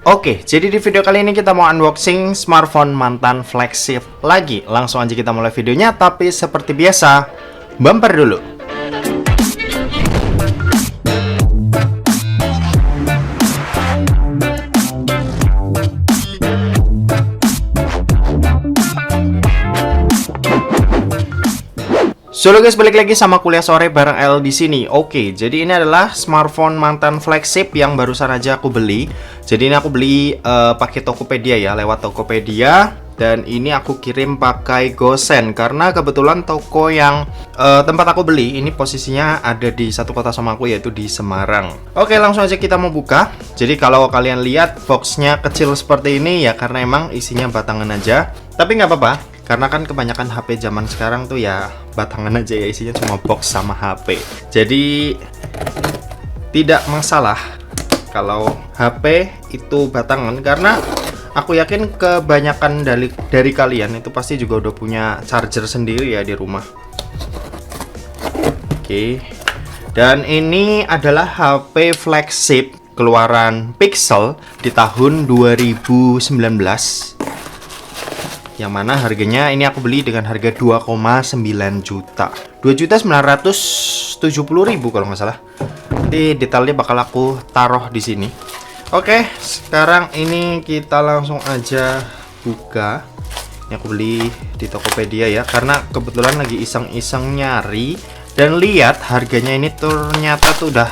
Oke, jadi di video kali ini kita mau unboxing smartphone mantan flagship lagi. Langsung aja kita mulai videonya, tapi seperti biasa, bumper dulu. Halo guys, balik lagi sama kuliah sore bareng L di sini. Oke, jadi ini adalah smartphone mantan flagship yang barusan aja aku beli. Jadi ini aku beli pakai Tokopedia ya, lewat Tokopedia. Dan ini aku kirim pakai GoSend karena kebetulan toko yang tempat aku beli ini posisinya ada di satu kota sama aku, yaitu di Semarang. Oke, langsung aja kita mau buka. Jadi kalau kalian lihat boxnya kecil seperti ini ya karena emang isinya batangan aja. Tapi nggak apa-apa. Karena kan kebanyakan HP zaman sekarang tuh ya batangan aja ya, isinya cuma box sama HP. Jadi tidak masalah kalau HP itu batangan, karena aku yakin kebanyakan dari kalian itu pasti juga udah punya charger sendiri ya di rumah. Oke. Dan ini adalah HP flagship keluaran Pixel di tahun 2019. Yang mana harganya ini aku beli dengan harga 2,9 juta. 2.970.000 kalau nggak salah. Nanti detailnya bakal aku taruh di sini. Oke, sekarang ini kita langsung aja buka. Ini aku beli di Tokopedia ya, karena kebetulan lagi iseng-iseng nyari dan lihat harganya ini ternyata tuh udah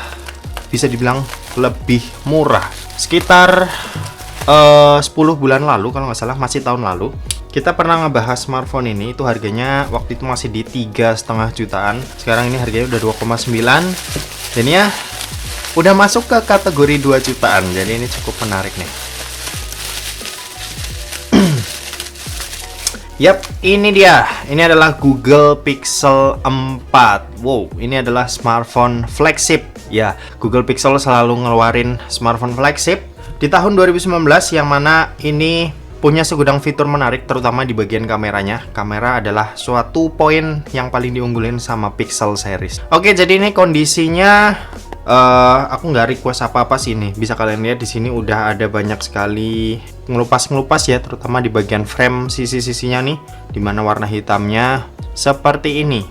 bisa dibilang lebih murah. Sekitar 10 bulan lalu kalau nggak salah, masih tahun lalu, kita pernah ngebahas smartphone ini. Itu harganya waktu itu masih di 3,5 jutaan. Sekarang ini harganya udah 2,9. Dan ya udah masuk ke kategori 2 jutaan. Jadi ini cukup menarik nih. Yap, ini dia. Ini adalah Google Pixel 4. Wow, ini adalah smartphone flagship. Ya, Google Pixel selalu ngeluarin smartphone flagship di tahun 2019, yang mana ini punya segudang fitur menarik, terutama di bagian kameranya. Kamera adalah suatu poin yang paling diunggulin sama Pixel series. Oke, jadi ini kondisinya aku nggak request apa-apa sih ini. Bisa kalian lihat di sini udah ada banyak sekali ngelupas-ngelupas ya, terutama di bagian frame sisi-sisinya nih, dimana warna hitamnya seperti ini.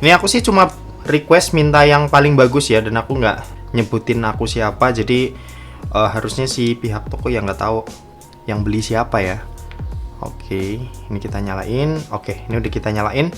Ini aku sih cuma request minta yang paling bagus ya, dan aku nggak nyebutin aku siapa. Jadi harusnya si pihak toko yang nggak tahu yang beli siapa ya. Oke, ini kita nyalain. Oke, ini udah kita nyalain.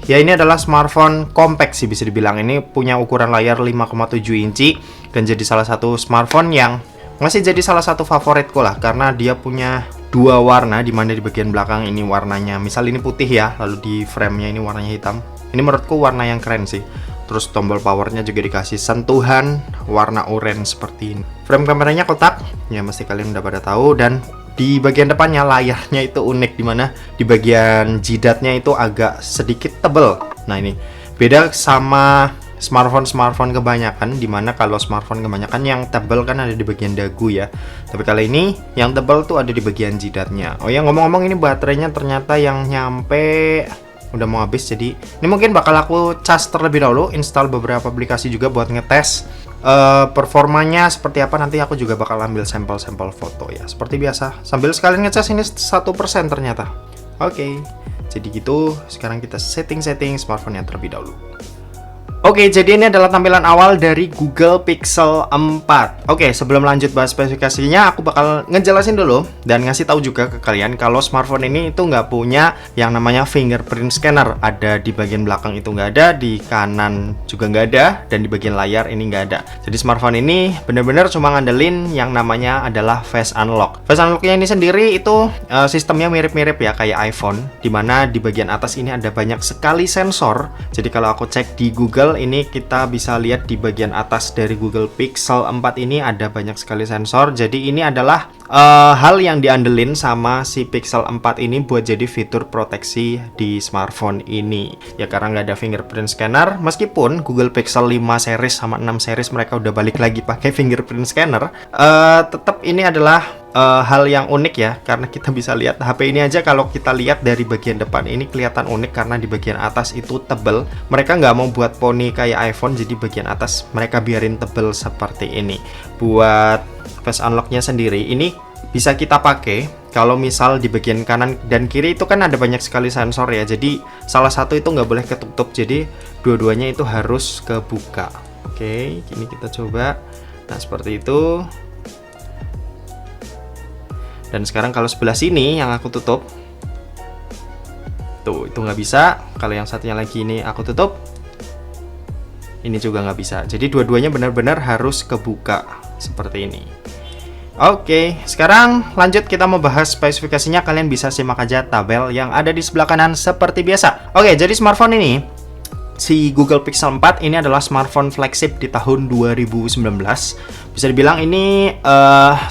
Ya ini adalah smartphone compact sih bisa dibilang. Ini punya ukuran layar 5,7 inci dan jadi salah satu smartphone yang masih jadi salah satu favoritku lah, karena dia punya dua warna, dimana di bagian belakang ini warnanya misal ini putih ya, lalu di frame-nya ini warnanya hitam. Ini menurutku warna yang keren sih. Terus tombol powernya juga dikasih sentuhan warna oranye seperti ini. Frame kameranya kotak, ya mesti kalian udah pada tahu. Dan di bagian depannya layarnya itu unik, dimana di bagian jidatnya itu agak sedikit tebel. Nah ini beda sama smartphone kebanyakan, dimana kalau smartphone kebanyakan yang tebel kan ada di bagian dagu ya. Tapi kali ini yang tebel tuh ada di bagian jidatnya. Oh ya, ngomong-ngomong ini baterainya ternyata yang nyampe udah mau habis, jadi ini mungkin bakal aku cas terlebih dahulu, install beberapa aplikasi juga buat ngetes performanya seperti apa. Nanti aku juga bakal ambil sampel-sampel foto ya, seperti biasa, sambil sekalian ngecas ini 1% ternyata. Oke, jadi gitu. Sekarang kita setting smartphone yang terlebih dahulu. Oke, jadi ini adalah tampilan awal dari Google Pixel 4. Oke, sebelum lanjut bahas spesifikasinya, aku bakal ngejelasin dulu dan ngasih tahu juga ke kalian kalau smartphone ini itu nggak punya yang namanya fingerprint scanner. Ada di bagian belakang itu nggak ada, di kanan juga nggak ada, dan di bagian layar ini nggak ada. Jadi smartphone ini bener-bener cuma ngandelin yang namanya adalah face unlock. Face unlocknya ini sendiri itu sistemnya mirip-mirip ya kayak iPhone, dimana di bagian atas ini ada banyak sekali sensor. Jadi kalau aku cek di Google, ini kita bisa lihat di bagian atas dari Google Pixel 4 ini ada banyak sekali sensor. Jadi ini adalah hal yang diandelin sama si Pixel 4 ini buat jadi fitur proteksi di smartphone ini ya, karena nggak ada fingerprint scanner. Meskipun Google Pixel 5 series sama 6 series mereka udah balik lagi pakai fingerprint scanner, tetap ini adalah hal yang unik ya, karena kita bisa lihat HP ini aja, kalau kita lihat dari bagian depan ini kelihatan unik karena di bagian atas itu tebel. Mereka nggak mau buat poni kayak iPhone, jadi bagian atas mereka biarin tebel seperti ini buat face unlock-nya sendiri ini bisa kita pakai kalau misal di bagian kanan dan kiri itu kan ada banyak sekali sensor ya. Jadi salah satu itu nggak boleh ketutup, jadi dua-duanya itu harus kebuka. Oke, ini kita coba. Nah, seperti itu. Dan sekarang kalau sebelah sini yang aku tutup, tuh itu nggak bisa. Kalau yang satunya lagi ini aku tutup, ini juga nggak bisa. Jadi dua-duanya benar-benar harus kebuka seperti ini. Oke, sekarang lanjut kita mau bahas spesifikasinya. Kalian bisa simak aja tabel yang ada di sebelah kanan seperti biasa. Oke, jadi smartphone ini, si Google Pixel 4 ini adalah smartphone flagship di tahun 2019. Bisa dibilang ini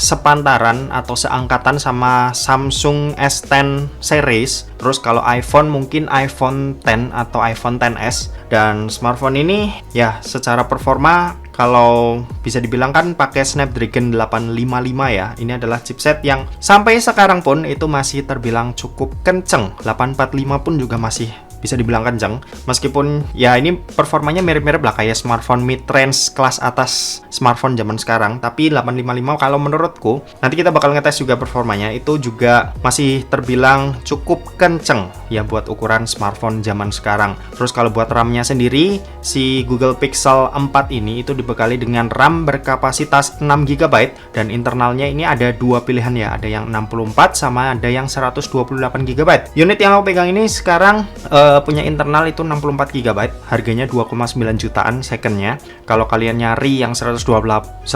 sepantaran atau seangkatan sama Samsung S10 series. Terus kalau iPhone mungkin iPhone X atau iPhone XS. Dan smartphone ini ya secara performa kalau bisa dibilang kan pakai Snapdragon 855 ya. Ini adalah chipset yang sampai sekarang pun itu masih terbilang cukup kenceng. 845 pun juga masih bisa dibilang kenceng. Meskipun ya ini performanya mirip-mirip lah kayak smartphone mid-range kelas atas smartphone zaman sekarang. Tapi 855 kalau menurutku, nanti kita bakal ngetes juga performanya, itu juga masih terbilang cukup kenceng ya buat ukuran smartphone zaman sekarang. Terus kalau buat RAM-nya sendiri, si Google Pixel 4 ini itu dibekali dengan RAM berkapasitas 6 GB dan internalnya ini ada dua pilihan ya, ada yang 64 sama ada yang 128 GB. Unit yang aku pegang ini sekarang punya internal itu 64 GB, harganya 2,9 jutaan secondnya. Kalau kalian nyari yang 128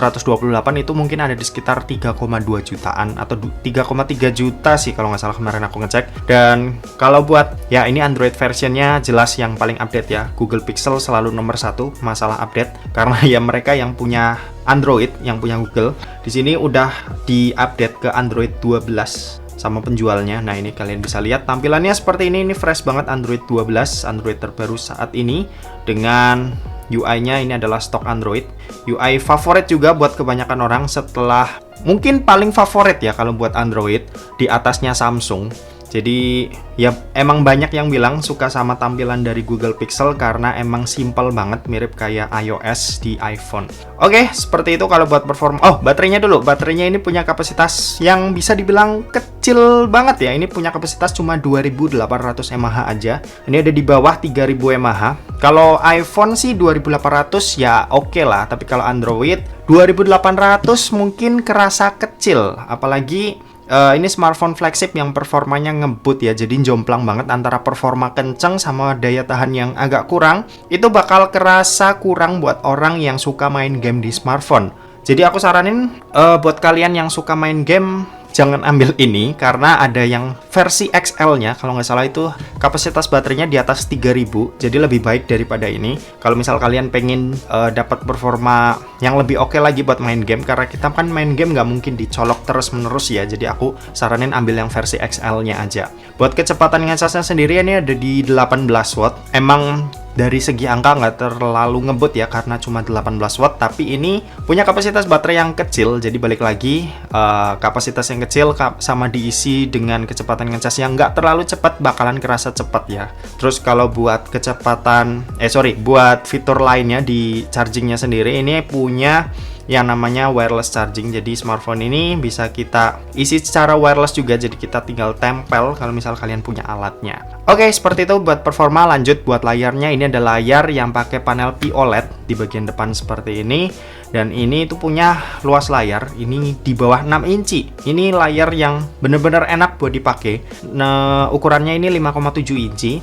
itu mungkin ada di sekitar 3,2 jutaan atau 3,3 juta sih kalau nggak salah kemarin aku ngecek. Dan kalau buat ya ini Android versionnya jelas yang paling update ya. Google Pixel selalu nomor 1 masalah update karena ya mereka yang punya Android, yang punya Google. Di sini udah di-update ke Android 12 sama penjualnya. Nah, ini kalian bisa lihat tampilannya seperti ini fresh banget Android 12, Android terbaru saat ini dengan UI-nya ini adalah stok Android. UI favorit juga buat kebanyakan orang setelah mungkin paling favorit ya kalau buat Android di atasnya Samsung. Jadi ya emang banyak yang bilang suka sama tampilan dari Google Pixel karena emang simple banget, mirip kayak iOS di iPhone. Oke, seperti itu kalau buat performa. Oh, baterainya dulu. Baterainya ini punya kapasitas yang bisa dibilang kecil banget ya. Ini punya kapasitas cuma 2800 mAh aja. Ini ada di bawah 3000 mAh. Kalau iPhone sih 2800 ya oke lah, tapi kalau Android 2800 mungkin kerasa kecil, apalagi ini smartphone flagship yang performanya ngebut ya, jadi jomplang banget antara performa kenceng sama daya tahan yang agak kurang. Itu bakal kerasa kurang buat orang yang suka main game di smartphone. Jadi aku saranin buat kalian yang suka main game, jangan ambil ini karena ada yang versi XL-nya kalau nggak salah itu kapasitas baterainya di atas 3000, jadi lebih baik daripada ini. Kalau misal kalian pengen dapat performa yang lebih oke lagi buat main game, karena kita kan main game nggak mungkin dicolok terus menerus ya, jadi aku saranin ambil yang versi XL-nya aja. Buat kecepatan ngecasnya sendiri ini ada di 18 watt. Emang dari segi angka nggak terlalu ngebut ya karena cuma 18 watt, tapi ini punya kapasitas baterai yang kecil. Jadi balik lagi kapasitas yang kecil sama diisi dengan kecepatan ngecas yang nggak terlalu cepat bakalan kerasa cepat ya. Terus kalau buat kecepatan buat fitur lainnya di chargingnya sendiri, ini punya yang namanya wireless charging. Jadi smartphone ini bisa kita isi secara wireless juga, jadi kita tinggal tempel kalau misal kalian punya alatnya. Oke, seperti itu buat performa. Lanjut buat layarnya, ini ada layar yang pakai panel POLED di bagian depan seperti ini. Dan ini itu punya luas layar, ini di bawah 6 inci. Ini layar yang bener-bener enak buat dipakai. Nah, ukurannya ini 5,7 inci.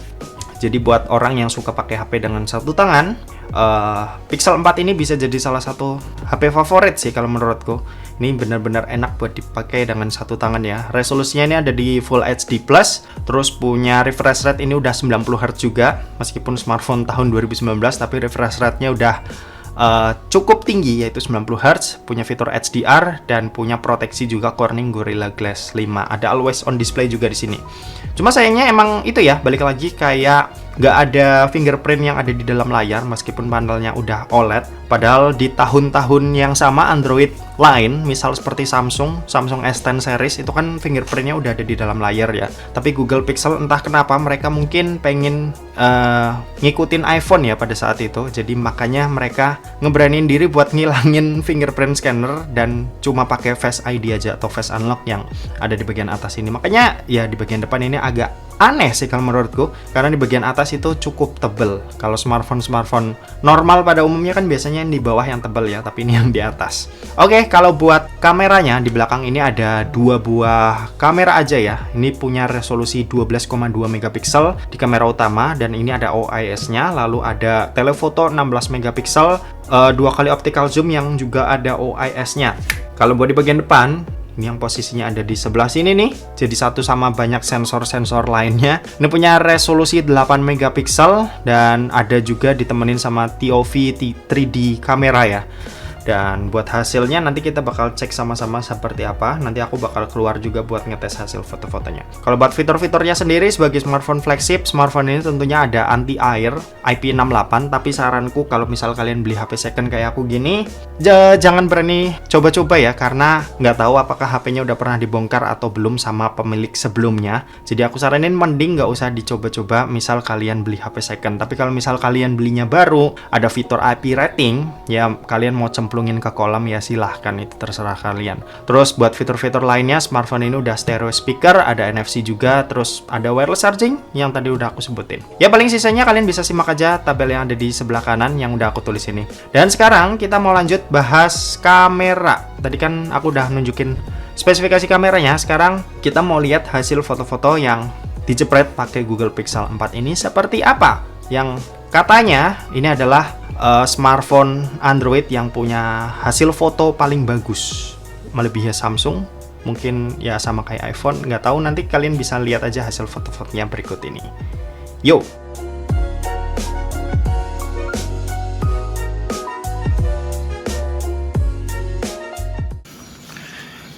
Jadi buat orang yang suka pakai HP dengan satu tangan, Pixel 4 ini bisa jadi salah satu HP favorit sih kalau menurutku. Ini benar-benar enak buat dipakai dengan satu tangan ya. Resolusinya ini ada di Full HD+, terus punya refresh rate ini udah 90 Hz juga. Meskipun smartphone tahun 2019, tapi refresh rate-nya udah cukup tinggi, yaitu 90 Hz, punya fitur HDR dan punya proteksi juga Corning Gorilla Glass 5. Ada always on display juga di sini. Cuma sayangnya emang itu ya, balik lagi kayak nggak ada fingerprint yang ada di dalam layar meskipun panelnya udah OLED. Padahal di tahun-tahun yang sama Android lain, misal seperti Samsung S10 series itu kan fingerprintnya udah ada di dalam layar ya. Tapi Google Pixel entah kenapa mereka mungkin pengen ngikutin iPhone ya pada saat itu. Jadi makanya mereka ngeberanin diri buat ngilangin fingerprint scanner dan cuma pakai Face ID aja atau Face Unlock yang ada di bagian atas ini. Makanya ya di bagian depan ini agak aneh sih kalau menurutku, karena di bagian atas itu cukup tebel. Kalau smartphone normal pada umumnya kan biasanya yang di bawah yang tebel ya, tapi ini yang di atas. Oke, kalau buat kameranya di belakang ini ada 2 buah kamera aja ya. Ini punya resolusi 12,2 megapiksel di kamera utama dan ini ada OIS-nya, lalu ada telefoto 16 megapiksel, 2 kali optical zoom yang juga ada OIS-nya. Kalau buat di bagian depan, ini yang posisinya ada di sebelah sini nih, jadi satu sama banyak sensor-sensor lainnya. Ini punya resolusi 8 megapiksel dan ada juga ditemenin sama TOV 3D kamera ya. Dan buat hasilnya nanti kita bakal cek sama-sama seperti apa. Nanti aku bakal keluar juga buat ngetes hasil foto-fotonya. Kalau buat fitur-fiturnya sendiri sebagai smartphone flagship, smartphone ini tentunya ada anti air IP68. Tapi saranku kalau misal kalian beli HP second kayak aku gini, jangan berani coba-coba ya, karena nggak tahu apakah HP-nya udah pernah dibongkar atau belum sama pemilik sebelumnya. Jadi aku saranin mending nggak usah dicoba-coba misal kalian beli HP second. Tapi kalau misal kalian belinya baru, ada fitur IP rating, ya kalian mau cemplungin ke kolam ya silahkan, itu terserah kalian. Terus buat fitur-fitur lainnya, smartphone ini udah stereo speaker, ada NFC juga, terus ada wireless charging yang tadi udah aku sebutin. Ya paling sisanya kalian bisa simak aja tabel yang ada di sebelah kanan yang udah aku tulis ini. Dan sekarang kita mau lanjut bahas kamera. Tadi kan aku udah nunjukin spesifikasi kameranya, sekarang kita mau lihat hasil foto-foto yang dijepret pakai Google Pixel 4 ini seperti apa. Yang katanya ini adalah smartphone Android yang punya hasil foto paling bagus, melebihi Samsung, mungkin ya sama kayak iPhone, nggak tahu, nanti kalian bisa lihat aja hasil foto-fotonya berikut ini. Yo!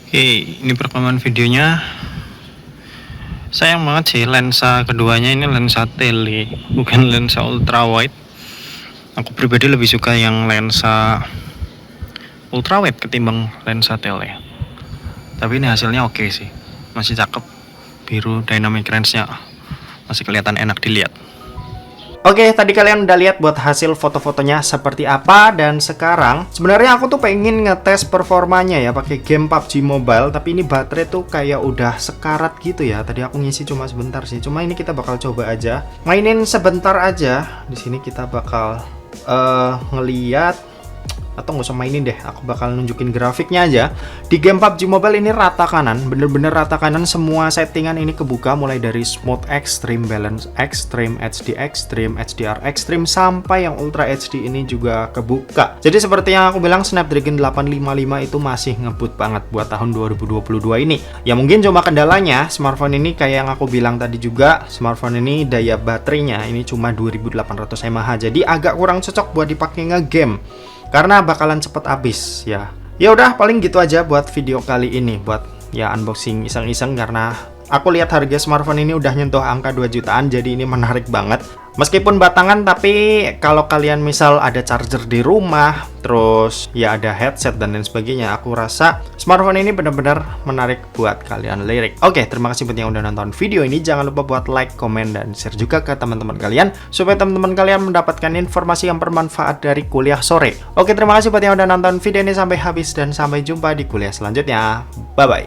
Oke, ini perekaman videonya. Sayang banget sih lensa keduanya ini lensa tele, bukan lensa ultra wide. Aku pribadi lebih suka yang lensa ultrawide ketimbang lensa tele. Tapi ini hasilnya oke sih, masih cakep. Biru dynamic range-nya masih kelihatan enak dilihat. Oke, tadi kalian udah lihat buat hasil foto-fotonya seperti apa, dan sekarang sebenarnya aku tuh pengen ngetes performanya ya pakai game PUBG Mobile, tapi ini baterai tuh kayak udah sekarat gitu ya. Tadi aku ngisi cuma sebentar sih. Cuma ini kita bakal coba aja. Mainin sebentar aja. Di sini kita bakal ngeliat, atau nggak usah mainin deh, aku bakal nunjukin grafiknya aja. Di game PUBG Mobile ini rata kanan, bener-bener rata kanan, semua settingan ini kebuka, mulai dari smooth extreme, balance extreme, HD extreme, HDR extreme, sampai yang ultra HD ini juga kebuka. Jadi seperti yang aku bilang, Snapdragon 855 itu masih ngebut banget buat tahun 2022 ini. Ya mungkin cuma kendalanya, smartphone ini kayak yang aku bilang tadi juga, smartphone ini daya baterainya ini cuma 2800 mAh, jadi agak kurang cocok buat dipakai nge-game karena bakalan cepet habis ya. Ya udah, paling gitu aja buat video kali ini, buat ya unboxing iseng-iseng, karena aku lihat harga smartphone ini udah nyentuh angka 2 jutaan, jadi ini menarik banget. Meskipun batangan, tapi kalau kalian misal ada charger di rumah, terus ya ada headset dan lain sebagainya, aku rasa smartphone ini benar-benar menarik buat kalian lirik. Oke, terima kasih buat yang udah nonton video ini. Jangan lupa buat like, komen, dan share juga ke teman-teman kalian, supaya teman-teman kalian mendapatkan informasi yang bermanfaat dari kuliah sore. Oke, terima kasih buat yang udah nonton video ini sampai habis, dan sampai jumpa di kuliah selanjutnya. Bye-bye.